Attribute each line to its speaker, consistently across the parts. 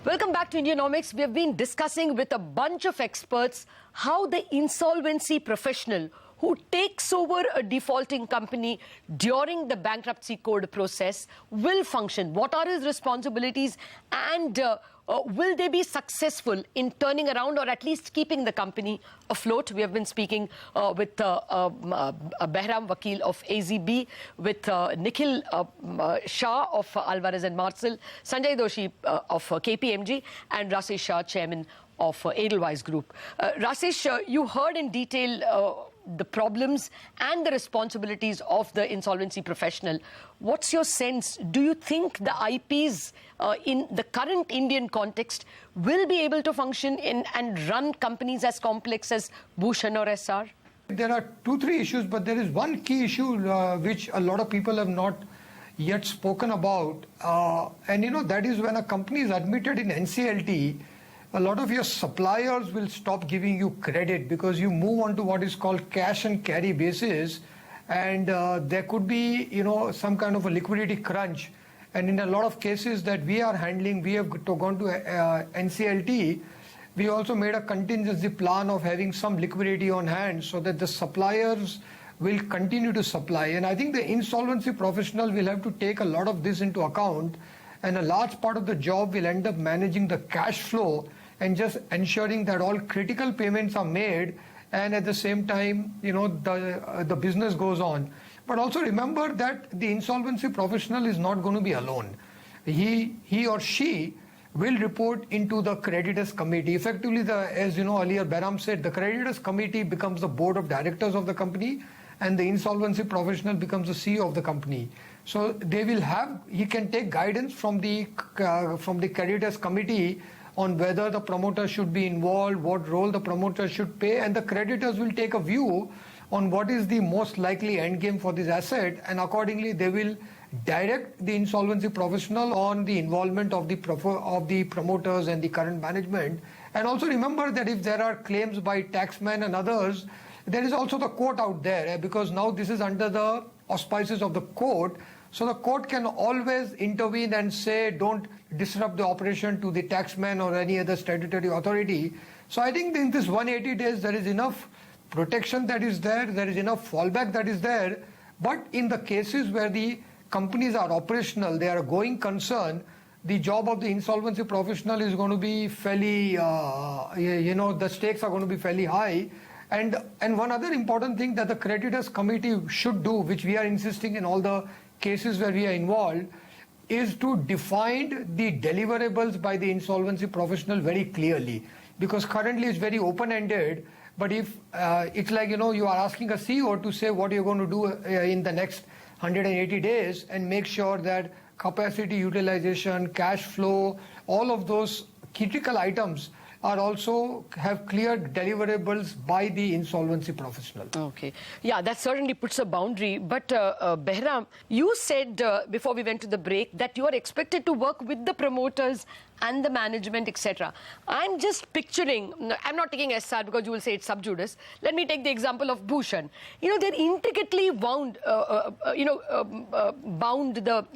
Speaker 1: Welcome back to Indianomics. We have been discussing with a bunch of experts how the insolvency professional who takes over a defaulting company during the bankruptcy code process will function. What are his responsibilities, and will they be successful in turning around or at least keeping the company afloat? We have been speaking with Bahram, Vakil of AZB, with Nikhil, Shah of Alvarez and Marsal, Sanjay, Doshi of KPMG, and Rashesh, Shah, chairman of Edelweiss Group. Rashesh, you heard in detail the problems and the responsibilities of the insolvency professional. What's your sense? Do you think the IPs in the current Indian context will be able to function in and run companies as complex as Bhushan or SR?
Speaker 2: There are 2-3 issues, but there is one key issue which a lot of people have not yet spoken about. And that is when a company is admitted in NCLT, a lot of your suppliers will stop giving you credit because you move on to what is called cash and carry basis, and there could be some kind of a liquidity crunch. And in a lot of cases that we are handling, we have gone to NCLT. We also made a contingency plan of having some liquidity on hand so that the suppliers will continue to supply. And I think the insolvency professional will have to take a lot of this into account, and a large part of the job will end up managing the cash flow and just ensuring that all critical payments are made, and at the same time, the business goes on. But also remember that the insolvency professional is not going to be alone. He or she will report into the creditors committee. Effectively, as earlier Bahram said, the creditors committee becomes the board of directors of the company, and the insolvency professional becomes the CEO of the company. So he can take guidance from the creditors committee on whether the promoter should be involved, what role the promoter should play, and the creditors will take a view on what is the most likely end game for this asset, and accordingly they will direct the insolvency professional on the involvement of the promoters and the current management. And also remember that if there are claims by taxmen and others, there is also the court out there, because now this is under the auspices of the court. So the court can always intervene and say, don't disrupt the operation to the taxman or any other statutory authority. So I think in this 180 days, there is enough protection that is there is enough fallback that is there. But in the cases where the companies are operational, they are a going concern, the job of the insolvency professional is going to be fairly, the stakes are going to be fairly high. And one other important thing that the creditors committee should do, which we are insisting in all the cases where we are involved, is to define the deliverables by the insolvency professional very clearly. Because currently it's very open-ended, but if it's like, you are asking a CEO to say what you're going to do in the next 180 days and make sure that capacity utilization, cash flow, all of those critical items are also have clear deliverables by the insolvency professional.
Speaker 1: Okay. Yeah, that certainly puts a boundary. But Bahram, you said before we went to the break that you are expected to work with the promoters and the management, etc. I'm just picturing, I'm not taking SR because you will say it's sub judice. Let me take the example of Bhushan. They're intricately bound the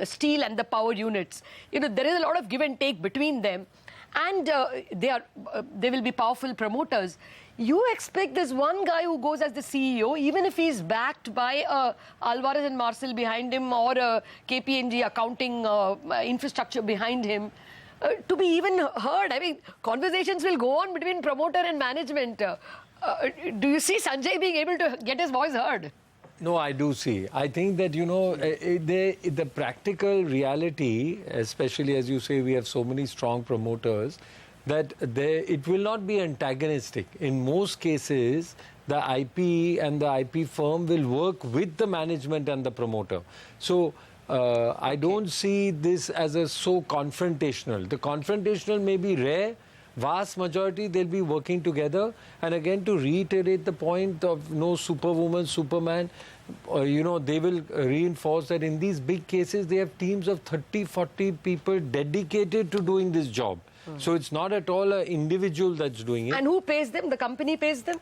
Speaker 1: steel and the power units. There is a lot of give and take between them. And they will be powerful promoters. You expect this one guy who goes as the CEO, even if he's backed by Alvarez and Marsal behind him, or KPMG accounting infrastructure behind him, to be even heard. I mean, conversations will go on between promoter and management. Do you see Sanjay being able to get his voice heard?
Speaker 3: No, I do see. I think that, the practical reality, especially as you say, we have so many strong promoters, that it will not be antagonistic. In most cases, the IP and the IP firm will work with the management and the promoter. So I don't see this as so confrontational. The confrontational may be rare. Vast majority, they'll be working together. And again, to reiterate the point of no superwoman, superman, they will reinforce that in these big cases, they have teams of 30, 40 people dedicated to doing this job. So it's not at all an individual that's doing it.
Speaker 1: And who pays them? The company pays them?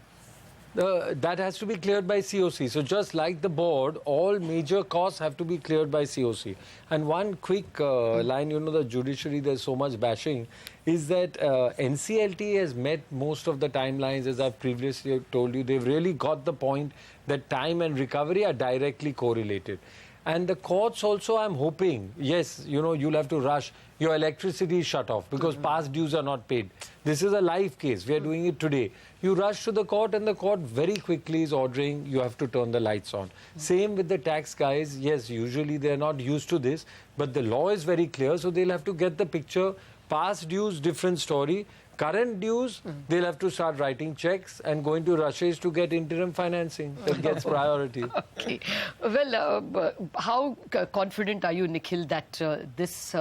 Speaker 3: that has to be cleared by COC. So just like the board, all major costs have to be cleared by COC. And one quick line, the judiciary, there's so much bashing, is that NCLT has met most of the timelines, as I've previously told you. They've really got the point that time and recovery are directly correlated. And the courts also, I'm hoping, yes, you'll have to rush. Your electricity is shut off because past dues are not paid. This is a live case. We are doing it today. You rush to the court and the court very quickly is ordering you have to turn the lights on. Same with the tax guys. Yes, usually they're not used to this, but the law is very clear, so they'll have to get the picture. Past dues, different story. Current dues, they'll have to start writing checks and going to Rashesh to get interim financing. That gets priority.
Speaker 1: Okay. Well, how confident are you, Nikhil, that this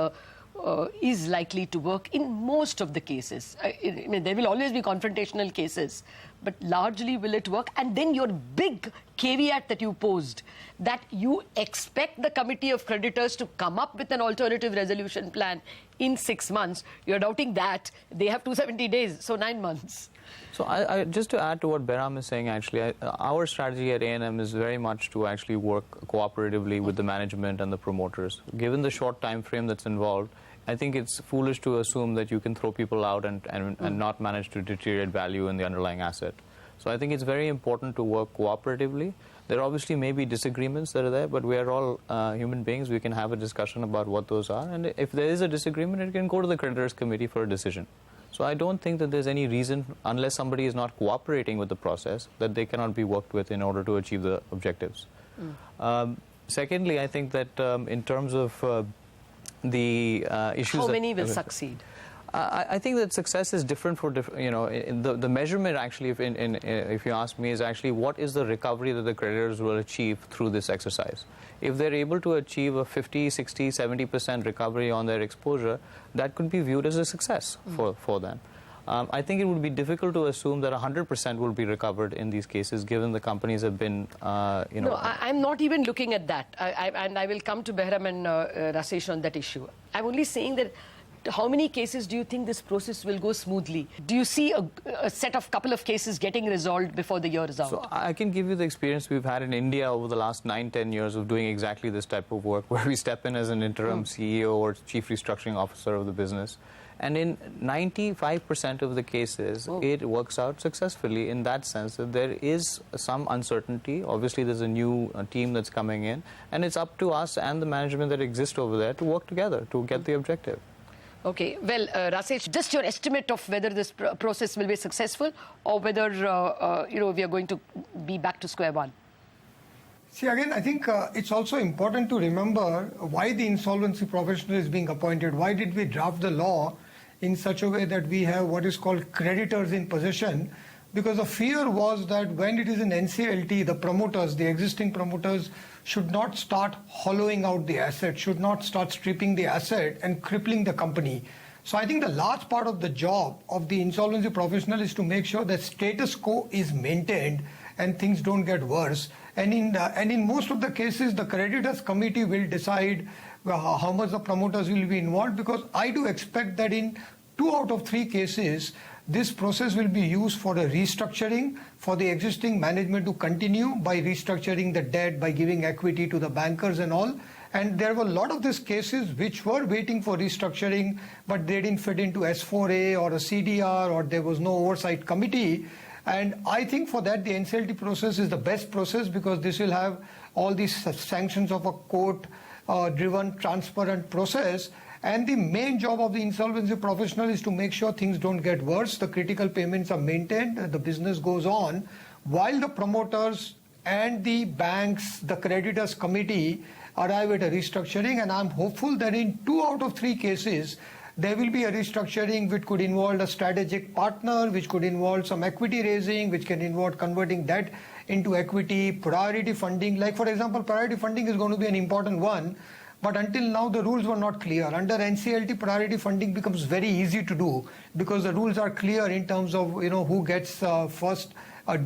Speaker 1: is likely to work in most of the cases? I mean, there will always be confrontational cases, but largely will it work? And then your big caveat that you posed, that you expect the committee of creditors to come up with an alternative resolution plan in 6 months. You're doubting that. They have 270 days, so 9 months.
Speaker 4: So I just to add to what Bahram is saying, actually, our strategy at A&M is very much to actually work cooperatively with the management and the promoters. Given the short time frame that's involved, I think it's foolish to assume that you can throw people out and not manage to deteriorate value in the underlying asset. So I think it's very important to work cooperatively. There obviously may be disagreements that are there, but we are all human beings. We can have a discussion about what those are. And if there is a disagreement, it can go to the creditors committee for a decision. So I don't think that there's any reason, unless somebody is not cooperating with the process, that they cannot be worked with in order to achieve the objectives. Secondly, I think that in terms of the issues...
Speaker 1: How many will succeed?
Speaker 4: I think that success is different for the measurement actually, if you ask me, is actually what is the recovery that the creditors will achieve through this exercise. If they're able to achieve a 50, 60, 70% recovery on their exposure, that could be viewed as a success for them. I think it would be difficult to assume that 100% will be recovered in these cases, given the companies have been,
Speaker 1: No, I'm not even looking at that. And I will come to Bahram and Rashesh on that issue. I'm only saying that how many cases do you think this process will go smoothly? Do you see a set of couple of cases getting resolved before the year is out?
Speaker 4: So I can give you the experience we've had in India over the last 9-10 years of doing exactly this type of work, where we step in as an interim CEO or chief restructuring officer of the business. And in 95% of the cases, it works out successfully in that sense that there is some uncertainty. Obviously, there's a new team that's coming in, and it's up to us and the management that exists over there to work together to get the objective.
Speaker 1: Okay, well, Rashesh, just your estimate of whether this process will be successful or whether, we are going to be back to square one.
Speaker 2: See, again, I think it's also important to remember why the insolvency professional is being appointed. Why did we draft the law in such a way that we have what is called creditors in possession? Because the fear was that when it is in NCLT, the promoters, the existing promoters, should not start hollowing out the asset, should not start stripping the asset and crippling the company. So I think the large part of the job of the insolvency professional is to make sure that status quo is maintained and things don't get worse. And in most of the cases, the creditors committee will decide how much the promoters will be involved, because I do expect that in 2 out of 3 cases, this process will be used for a restructuring, for the existing management to continue by restructuring the debt, by giving equity to the bankers and all. And there were a lot of these cases which were waiting for restructuring, but they didn't fit into S4A or a CDR, or there was no oversight committee. And I think for that, the NCLT process is the best process, because this will have all these sanctions of a court-driven, transparent process. And the main job of the insolvency professional is to make sure things don't get worse, the critical payments are maintained, the business goes on, while the promoters and the banks, the creditors committee arrive at a restructuring. And I'm hopeful that in 2 out of 3 cases, there will be a restructuring which could involve a strategic partner, which could involve some equity raising, which can involve converting debt into equity, priority funding. Like, for example, priority funding is going to be an important one. But until now, the rules were not clear. Under NCLT, priority funding becomes very easy to do, because the rules are clear in terms of who gets first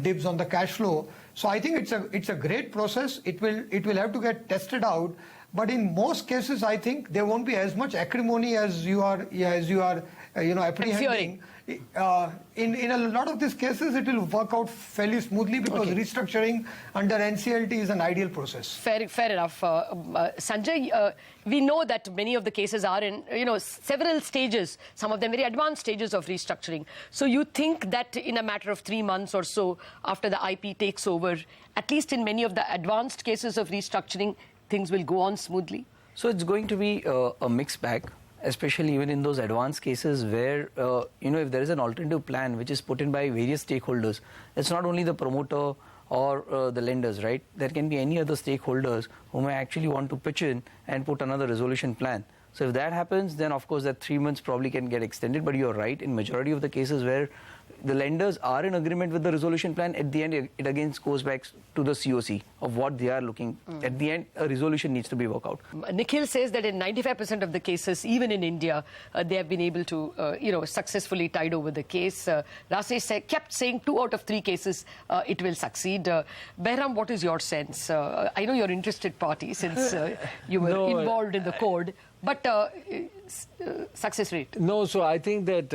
Speaker 2: dibs on the cash flow. So I think it's a great process. It will have to get tested out. But in most cases, I think there won't be as much acrimony as you are apprehending. In a lot of these cases, it will work out fairly smoothly because restructuring under NCLT is an ideal process.
Speaker 1: Fair enough. Sanjay, we know that many of the cases are in, several stages, some of them very advanced stages of restructuring. So you think that in a matter of 3 months or so after the IP takes over, at least in many of the advanced cases of restructuring, things will go on smoothly?
Speaker 5: So it's going to be a mixed bag, especially even in those advanced cases where, if there is an alternative plan which is put in by various stakeholders, it's not only the promoter or the lenders, right? There can be any other stakeholders who may actually want to pitch in and put another resolution plan. So if that happens, then of course that 3 months probably can get extended. But you're right, in majority of the cases where the lenders are in agreement with the resolution plan, at the end it again goes back to the COC of what they are looking. At the end, a resolution needs to be worked out.
Speaker 1: Nikhil says that in 95% of the cases, even in India, they have been able to, successfully tide over the case. Rashesh kept saying 2 out of 3 cases it will succeed. Bahram, what is your sense? I know you're an interested party since you were involved in the code. But success rate?
Speaker 3: No, so I think that,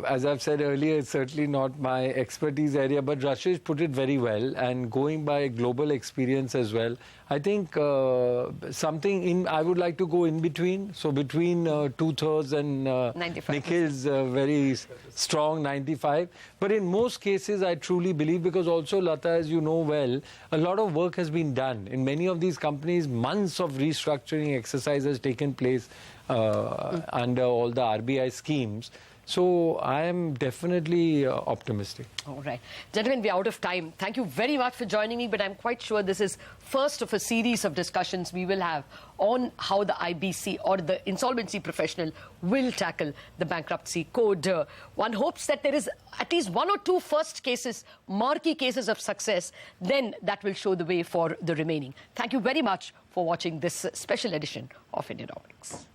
Speaker 3: as I've said earlier, it's certainly not my expertise area, but Rashesh put it very well, and going by global experience as well, I think I would like to go in between. So between 2/3 and
Speaker 1: 95.
Speaker 3: Nikhil's very strong 95. But in most cases, I truly believe, because also, Latha, as you know well, a lot of work has been done. In many of these companies, months of restructuring exercise has taken place under all the RBI schemes. So I am definitely optimistic.
Speaker 1: All right. Gentlemen, we're out of time. Thank you very much for joining me, but I'm quite sure this is first of a series of discussions we will have on how the IBC or the Insolvency Professional will tackle the bankruptcy code. One hopes that there is at least 1 or 2 first cases, marquee cases of success, then that will show the way for the remaining. Thank you very much for watching this special edition of Indianomics.